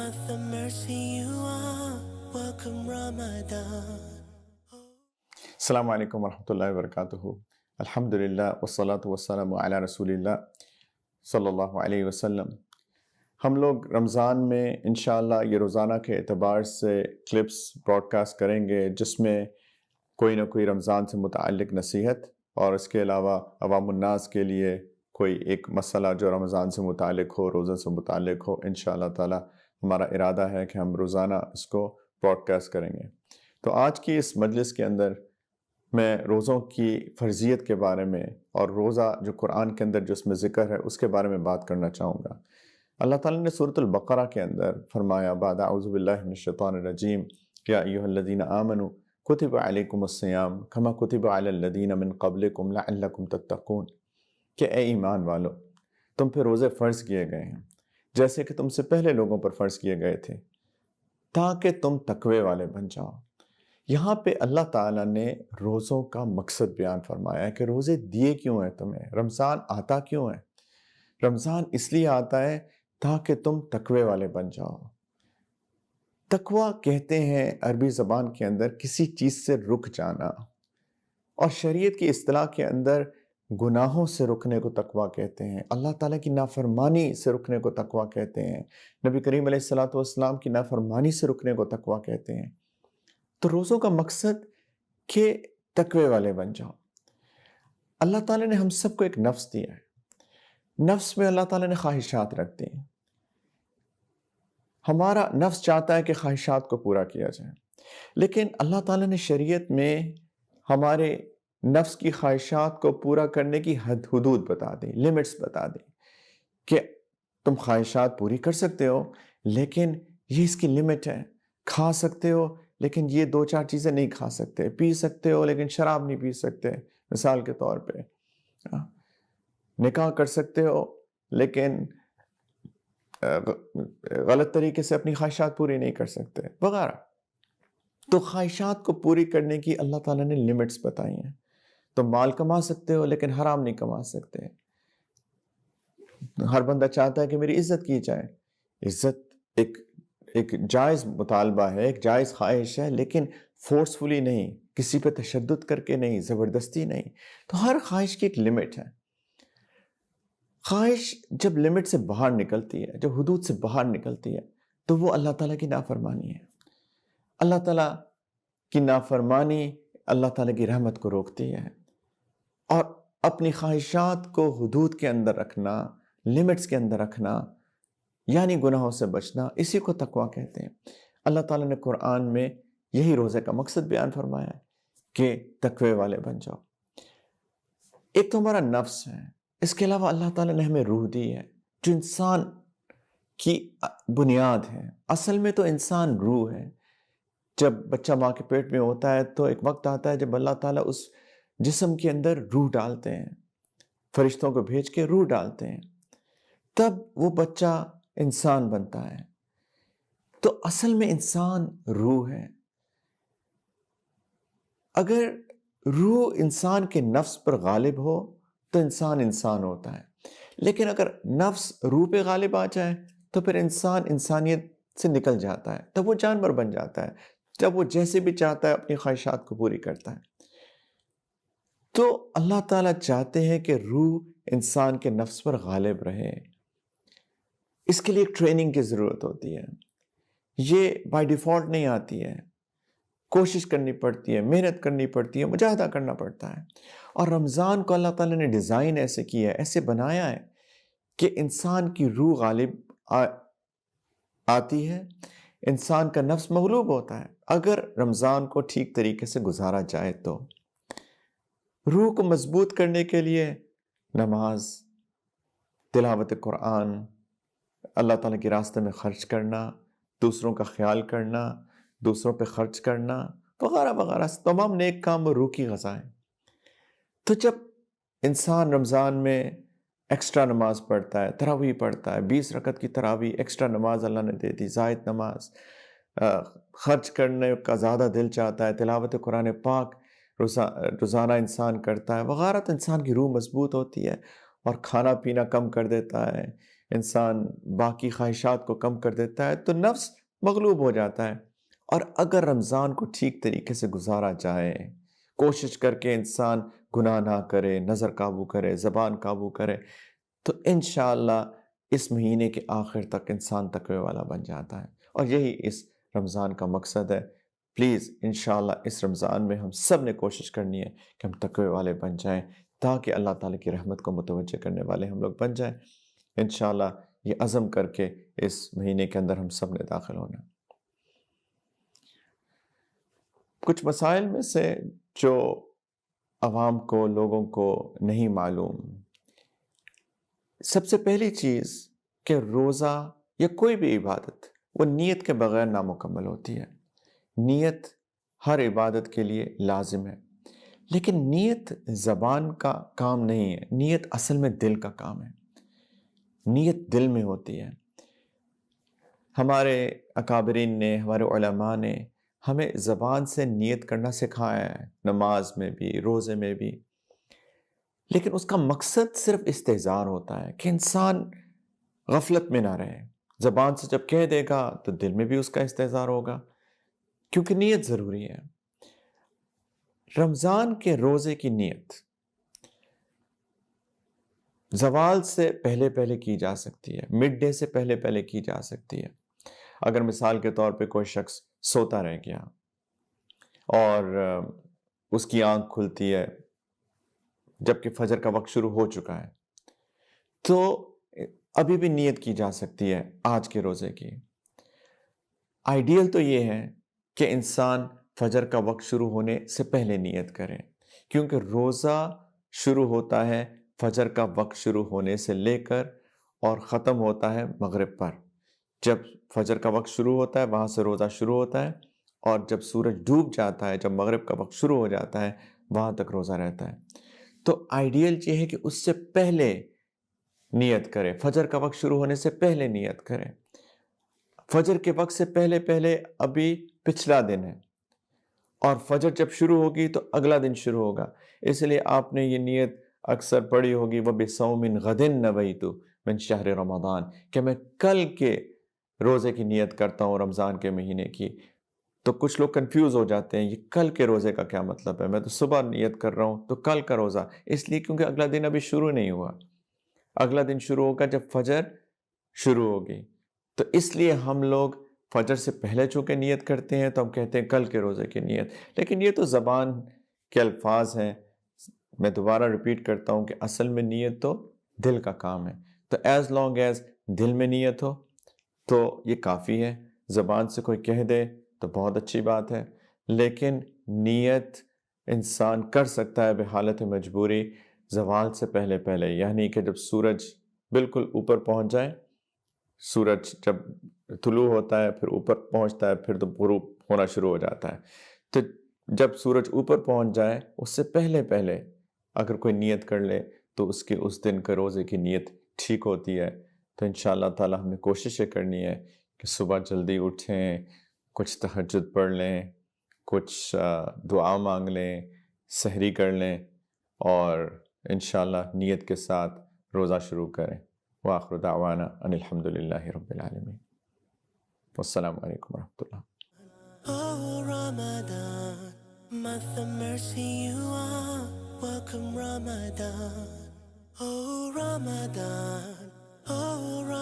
of mercy you are. Welcome Ramadan. السلام علیکم ورحمۃ اللہ وبرکاتہ. الحمدللہ والصلاة والسلام علی رسول اللہ صلی اللہ علیہ وسلم. ہم لوگ رمضان میں انشاءاللہ یہ روزانہ کے اعتبار سے کلپس براڈ کاسٹ کریں گے جس میں کوئی نہ کوئی رمضان سے متعلق نصیحت اور اس کے علاوہ عوام الناس کے لیے کوئی ایک مسئلہ جو رمضان سے متعلق ہو، روزہ سے متعلق ہو. انشاءاللہ تعالی ہمارا ارادہ ہے کہ ہم روزانہ اس کو براڈ کاسٹ کریں گے. تو آج کی اس مجلس کے اندر میں روزوں کی فرضیت کے بارے میں اور روزہ جو قرآن کے اندر جس میں ذکر ہے اس کے بارے میں بات کرنا چاہوں گا. اللہ تعالیٰ نے سورۃ البقرہ کے اندر فرمایا بعد اعوذ باللہ من الشیطان الرجیم یا ایھا الذین آمنوا کتب علیکم الصیام کما کتب علی الذین من قبلکم لعلکم تتقون، کہ اے ایمان والو تم پہ روزے فرض کیے گئے ہیں جیسے کہ تم سے پہلے لوگوں پر فرض کیے گئے تھے تاکہ تم تقوی والے بن جاؤ. یہاں پہ اللہ تعالیٰ نے روزوں کا مقصد بیان فرمایا ہے کہ روزے دیے کیوں ہیں تمہیں، رمضان آتا کیوں ہے. رمضان اس لیے آتا ہے تاکہ تم تقوی والے بن جاؤ. تقوی کہتے ہیں عربی زبان کے اندر کسی چیز سے رک جانا، اور شریعت کی اصطلاح کے اندر گناہوں سے رکنے کو تقوی کہتے ہیں، اللہ تعالیٰ کی نافرمانی سے رکنے کو تقوی کہتے ہیں، نبی کریم علیہ الصلوۃ والسلام کی نافرمانی سے رکنے کو تقوی کہتے ہیں. تو روزوں کا مقصد کہ تقوی والے بن جاؤ. اللہ تعالیٰ نے ہم سب کو ایک نفس دیا ہے، نفس میں اللہ تعالیٰ نے خواہشات رکھ دی ہیں. ہمارا نفس چاہتا ہے کہ خواہشات کو پورا کیا جائے، لیکن اللہ تعالیٰ نے شریعت میں ہمارے نفس کی خواہشات کو پورا کرنے کی حدود بتا دی، لمٹس بتا دی کہ تم خواہشات پوری کر سکتے ہو لیکن یہ اس کی لمٹ ہے. کھا سکتے ہو لیکن یہ 2-4 چیزیں نہیں کھا سکتے، پی سکتے ہو لیکن شراب نہیں پی سکتے. مثال کے طور پہ نکاح کر سکتے ہو لیکن غلط طریقے سے اپنی خواہشات پوری نہیں کر سکتے وغیرہ. تو خواہشات کو پوری کرنے کی اللہ تعالیٰ نے لمٹس بتائی ہیں. تم مال کما سکتے ہو لیکن حرام نہیں کما سکتے. ہر بندہ چاہتا ہے کہ میری عزت کی جائے. عزت ایک جائز مطالبہ ہے، ایک جائز خواہش ہے، لیکن فورسفلی نہیں، کسی پہ تشدد کر کے نہیں، زبردستی نہیں. تو ہر خواہش کی ایک لمٹ ہے. خواہش جب لمٹ سے باہر نکلتی ہے، جب حدود سے باہر نکلتی ہے تو وہ اللہ تعالیٰ کی نافرمانی ہے. اللہ تعالیٰ کی نافرمانی اللہ تعالیٰ کی رحمت کو روکتی ہے، اور اپنی خواہشات کو حدود کے اندر رکھنا، لمٹس کے اندر رکھنا یعنی گناہوں سے بچنا، اسی کو تقوی کہتے ہیں. اللہ تعالیٰ نے قرآن میں یہی روزے کا مقصد بیان فرمایا ہے کہ تقوی والے بن جاؤ. ایک تو ہمارا نفس ہے، اس کے علاوہ اللہ تعالیٰ نے ہمیں روح دی ہے جو انسان کی بنیاد ہے. اصل میں تو انسان روح ہے. جب بچہ ماں کے پیٹ میں ہوتا ہے تو ایک وقت آتا ہے جب اللہ تعالیٰ اس جسم کے اندر روح ڈالتے ہیں، فرشتوں کو بھیج کے روح ڈالتے ہیں، تب وہ بچہ انسان بنتا ہے. تو اصل میں انسان روح ہے. اگر روح انسان کے نفس پر غالب ہو تو انسان ہوتا ہے، لیکن اگر نفس روح پہ غالب آ جائے تو پھر انسان انسانیت سے نکل جاتا ہے، تب وہ جانور بن جاتا ہے. جب وہ جیسے بھی چاہتا ہے اپنی خواہشات کو پوری کرتا ہے. تو اللہ تعالیٰ چاہتے ہیں کہ روح انسان کے نفس پر غالب رہے. اس کے لیے ایک ٹریننگ کی ضرورت ہوتی ہے. یہ بائی ڈیفالٹ نہیں آتی ہے، کوشش کرنی پڑتی ہے، محنت کرنی پڑتی ہے، مجاہدہ کرنا پڑتا ہے. اور رمضان کو اللہ تعالیٰ نے ڈیزائن ایسے کیا ہے، ایسے بنایا ہے کہ انسان کی روح غالب آتی ہے، انسان کا نفس مغلوب ہوتا ہے اگر رمضان کو ٹھیک طریقے سے گزارا جائے. تو روح کو مضبوط کرنے کے لیے نماز، تلاوت قرآن، اللہ تعالیٰ کے راستے میں خرچ کرنا، دوسروں کا خیال کرنا، دوسروں پہ خرچ کرنا وغیرہ وغیرہ، تمام نیک کام و روح کی غذا ہیں. تو جب انسان رمضان میں ایکسٹرا نماز پڑھتا ہے، تراویح پڑھتا ہے، 20 رکعت کی تراویح ایکسٹرا نماز اللہ نے دے دی، زائد نماز، خرچ کرنے کا زیادہ دل چاہتا ہے، تلاوت قرآن پاک روزانہ انسان کرتا ہے وغیرہ، تو انسان کی روح مضبوط ہوتی ہے اور کھانا پینا کم کر دیتا ہے، انسان باقی خواہشات کو کم کر دیتا ہے تو نفس مغلوب ہو جاتا ہے. اور اگر رمضان کو ٹھیک طریقے سے گزارا جائے، کوشش کر کے انسان گناہ نہ کرے، نظر قابو کرے، زبان قابو کرے، تو انشاءاللہ اس مہینے کے آخر تک انسان تقوی والا بن جاتا ہے. اور یہی اس رمضان کا مقصد ہے. پلیز انشاءاللہ اس رمضان میں ہم سب نے کوشش کرنی ہے کہ ہم تقوی والے بن جائیں، تاکہ اللہ تعالیٰ کی رحمت کو متوجہ کرنے والے ہم لوگ بن جائیں. انشاءاللہ یہ عزم کر کے اس مہینے کے اندر ہم سب نے داخل ہونا. کچھ مسائل میں سے جو عوام کو، لوگوں کو نہیں معلوم، سب سے پہلی چیز کہ روزہ یا کوئی بھی عبادت وہ نیت کے بغیر نامکمل ہوتی ہے. نیت ہر عبادت کے لیے لازم ہے، لیکن نیت زبان کا کام نہیں ہے. نیت اصل میں دل کا کام ہے. نیت دل میں ہوتی ہے. ہمارے اکابرین نے، ہمارے علماء نے ہمیں زبان سے نیت کرنا سکھایا ہے، نماز میں بھی، روزے میں بھی. لیکن اس کا مقصد صرف استحضار ہوتا ہے کہ انسان غفلت میں نہ رہے. زبان سے جب کہہ دے گا تو دل میں بھی اس کا استحضار ہوگا، کیونکہ نیت ضروری ہے. رمضان کے روزے کی نیت زوال سے پہلے پہلے کی جا سکتی ہے، مڈ ڈے سے پہلے پہلے کی جا سکتی ہے. اگر مثال کے طور پہ کوئی شخص سوتا رہ گیا اور اس کی آنکھ کھلتی ہے جبکہ فجر کا وقت شروع ہو چکا ہے، تو ابھی بھی نیت کی جا سکتی ہے آج کے روزے کی. آئیڈیل تو یہ ہے کہ انسان فجر کا وقت شروع ہونے سے پہلے نیت کرے، کیونکہ روزہ شروع ہوتا ہے فجر کا وقت شروع ہونے سے لے کر اور ختم ہوتا ہے مغرب پر. جب فجر کا وقت شروع ہوتا ہے وہاں سے روزہ شروع ہوتا ہے، اور جب سورج ڈوب جاتا ہے، جب مغرب کا وقت شروع ہو جاتا ہے، وہاں تک روزہ رہتا ہے. تو آئیڈیل یہ ہے کہ اس سے پہلے نیت کرے، فجر کا وقت شروع ہونے سے پہلے نیت کرے. فجر کے وقت سے پہلے پہلے ابھی پچھلا دن ہے، اور فجر جب شروع ہوگی تو اگلا دن شروع ہوگا. اس لیے آپ نے یہ نیت اکثر پڑھی ہوگی، وَبِصَوْمٍ غَدٍ نَوَيْتُ مِنْ شَهْرِ رَمَضَان، کہ میں کل کے روزے کی نیت کرتا ہوں رمضان کے مہینے کی. تو کچھ لوگ کنفیوز ہو جاتے ہیں، یہ کل کے روزے کا کیا مطلب ہے؟ میں تو صبح نیت کر رہا ہوں، تو کل کا روزہ اس لیے کیونکہ اگلا دن ابھی شروع نہیں ہوا. اگلا دن شروع ہوگا جب فجر شروع ہوگی. تو اس لیے ہم لوگ فجر سے پہلے چونکہ نیت کرتے ہیں تو ہم کہتے ہیں کل کے روزے کی نیت. لیکن یہ تو زبان کے الفاظ ہیں. میں دوبارہ ریپیٹ کرتا ہوں کہ اصل میں نیت تو دل کا کام ہے. تو ایز لانگ ایز دل میں نیت ہو تو یہ کافی ہے. زبان سے کوئی کہہ دے تو بہت اچھی بات ہے، لیکن نیت انسان کر سکتا ہے بحالت مجبوری زوال سے پہلے پہلے، یعنی کہ جب سورج بالکل اوپر پہنچ جائے. سورج جب طلوع ہوتا ہے پھر اوپر پہنچتا ہے، پھر تو غروب ہونا شروع ہو جاتا ہے. تو جب سورج اوپر پہنچ جائے اس سے پہلے پہلے اگر کوئی نیت کر لے تو اس کے اس دن کے روزے کی نیت ٹھیک ہوتی ہے. تو انشاءاللہ تعالی ہم نے کوشش یہ کرنی ہے کہ صبح جلدی اٹھیں، کچھ تہجد پڑھ لیں، کچھ دعا مانگ لیں، سحری کر لیں، اور انشاءاللہ نیت کے ساتھ روزہ شروع کریں. وآخر دعوانا ان الحمدللہ رب العالمین. والسلام علیکم ورحمۃ اللہ. Oh Ramadan, month of mercy you are. Welcome Ramadan. Oh Ramadan, oh Ramadan.